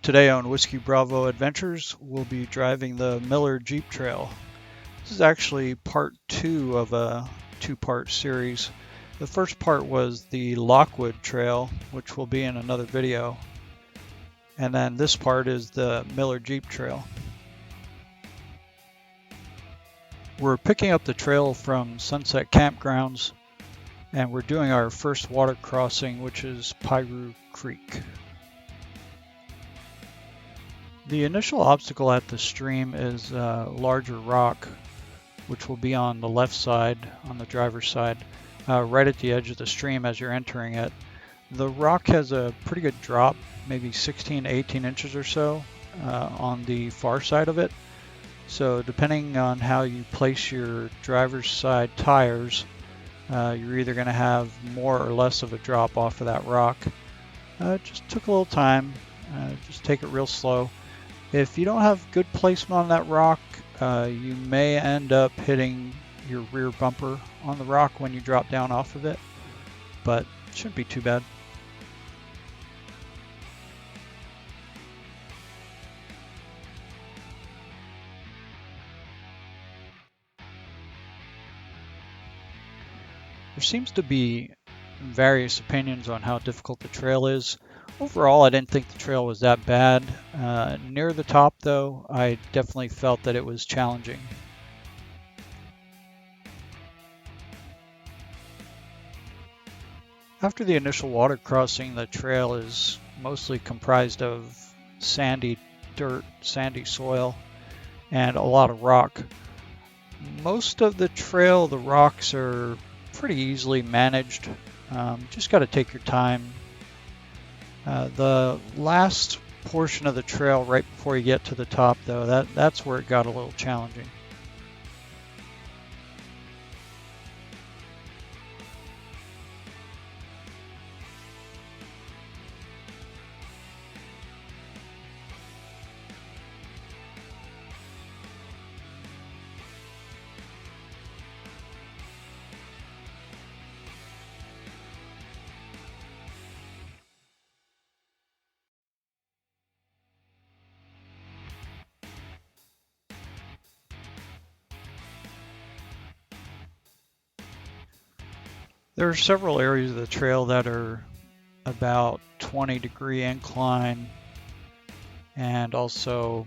Today on Whiskey Bravo Adventures, we'll be driving the Miller Jeep Trail. This is actually part two of a two-part series. The first part was the Lockwood Trail, which will be in another video. And then this part is the Miller Jeep Trail. We're picking up the trail from Sunset Campgrounds, and we're doing our first water crossing, which is Piru Creek. The initial obstacle at the stream is a larger rock, which will be on the left side, on the driver's side, right at the edge of the stream as you're entering it. The rock has a pretty good drop, maybe 16 to 18 inches or so on the far side of it. So depending on how you place your driver's side tires, you're either going to have more or less of a drop off of that rock. It just took a little time. Just take it real slow. If you don't have good placement on that rock, you may end up hitting your rear bumper on the rock when you drop down off of it, but it shouldn't be too bad. There seems to be various opinions on how difficult the trail is. Overall, I didn't think the trail was that bad. Near the top, though, I definitely felt that it was challenging. After the initial water crossing, the trail is mostly comprised of sandy dirt, sandy soil, and a lot of rock. Most of the trail, the rocks are pretty easily managed. Just got to take your time. The last portion of the trail right before you get to the top, though, that's where it got a little challenging. There are several areas of the trail that are about 20-degree incline and also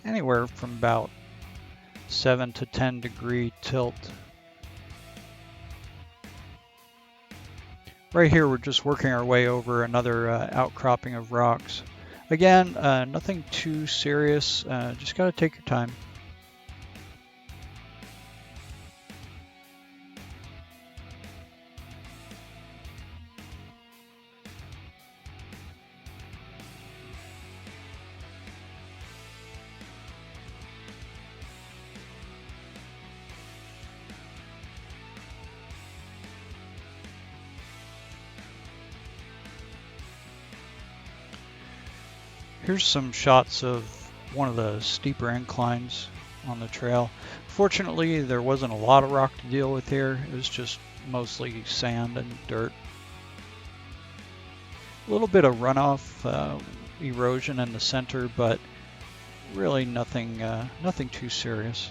anywhere from about 7 to 10-degree tilt. Right here we're just working our way over another outcropping of rocks. Again, nothing too serious, just got to take your time. Here's some shots of one of the steeper inclines on the trail. Fortunately, there wasn't a lot of rock to deal with here. It was just mostly sand and dirt. A little bit of runoff, erosion in the center, but really nothing too serious.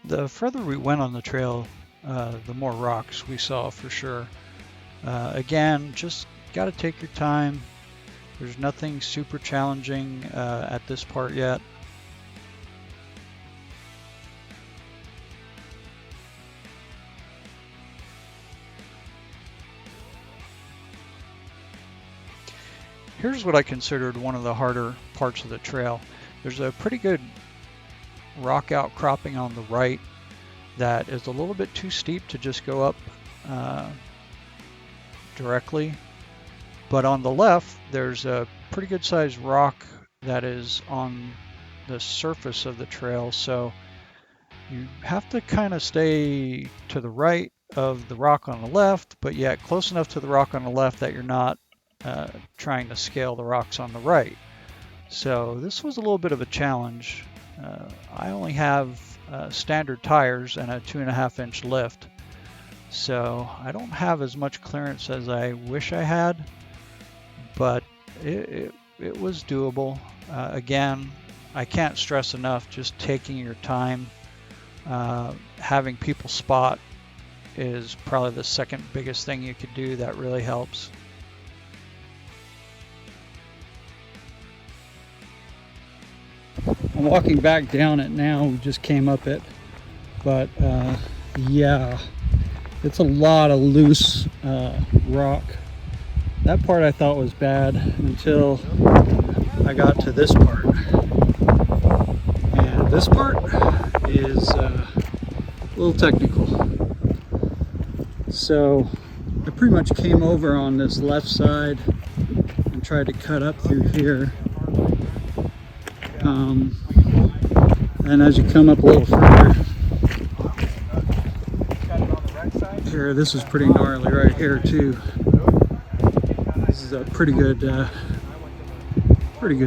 The further we went on the trail, the more rocks we saw for sure. Again, just got to take your time. There's nothing super challenging at this part yet. Here's what I considered one of the harder parts of the trail. There's a pretty good rock outcropping on the right that is a little bit too steep to just go up directly. But on the left, there's a pretty good sized rock that is on the surface of the trail. So you have to kind of stay to the right of the rock on the left, but yet close enough to the rock on the left that you're not trying to scale the rocks on the right. So this was a little bit of a challenge. I only have standard tires and a 2.5-inch lift, so I don't have as much clearance as I wish I had, but it was doable. Again, I can't stress enough just taking your time. Having people spot is probably the second biggest thing you could do that really helps. I'm walking back down it now. We just came up it, but yeah, it's a lot of loose rock. That part I thought was bad until I got to this part, and this part is a little technical. So I pretty much came over on this left side and tried to cut up through here. And as you come up a little further, here, this is pretty gnarly right here too. This is a pretty good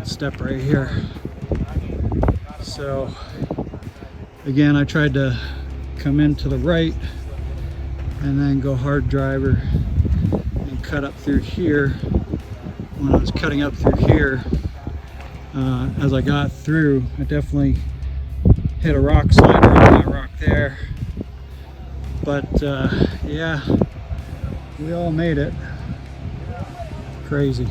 step right here. So again, I tried to come in to the right and then go hard driver and cut up through here. When I was cutting up through here, as I got through, I definitely hit a rock slider on that rock there. But yeah, we all made it. Crazy.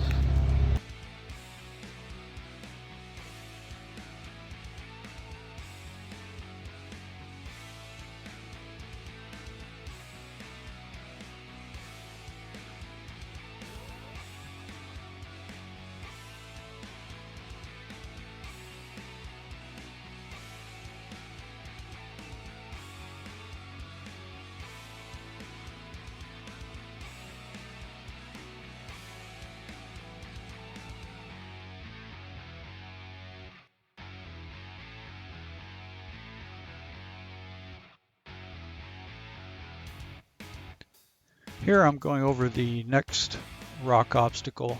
Here I'm going over the next rock obstacle,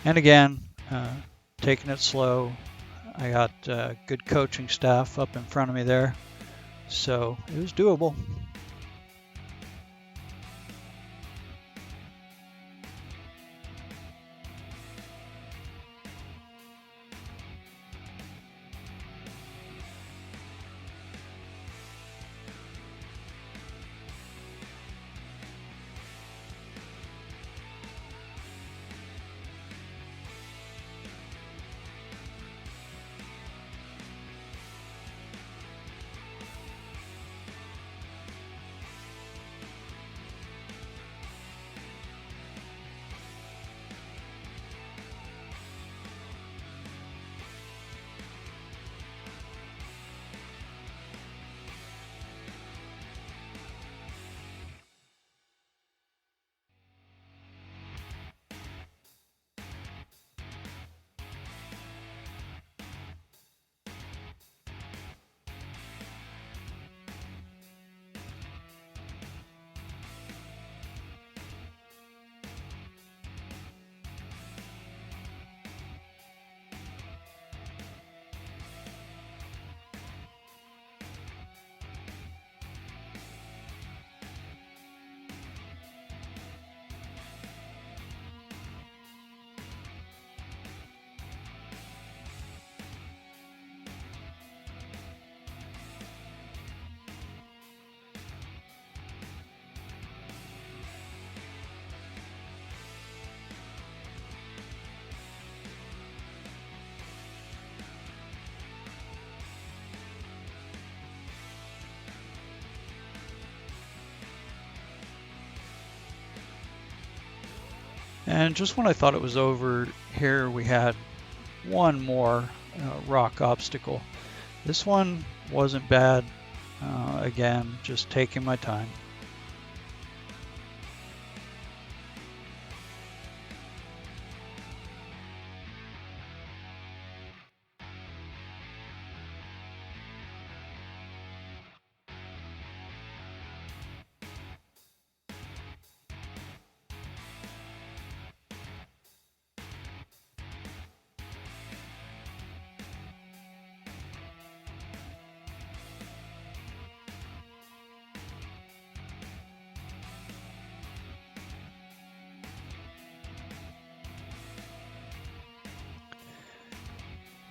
and again, taking it slow. I got good coaching staff up in front of me there, so it was doable. And just when I thought it was over, here we had one more rock obstacle. This one wasn't bad. Again, just taking my time.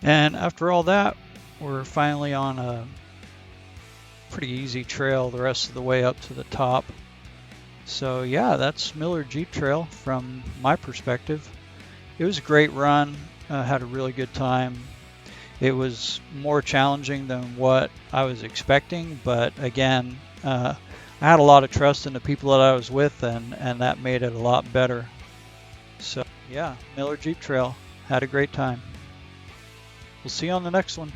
And after all that, we're finally on a pretty easy trail the rest of the way up to the top. So yeah, that's Miller Jeep Trail from my perspective. It was a great run. Had a really good time. It was more challenging than what I was expecting, but again, I had a lot of trust in the people that I was with, and that made it a lot better. So yeah, Miller Jeep Trail. Had a great time. We'll see you on the next one.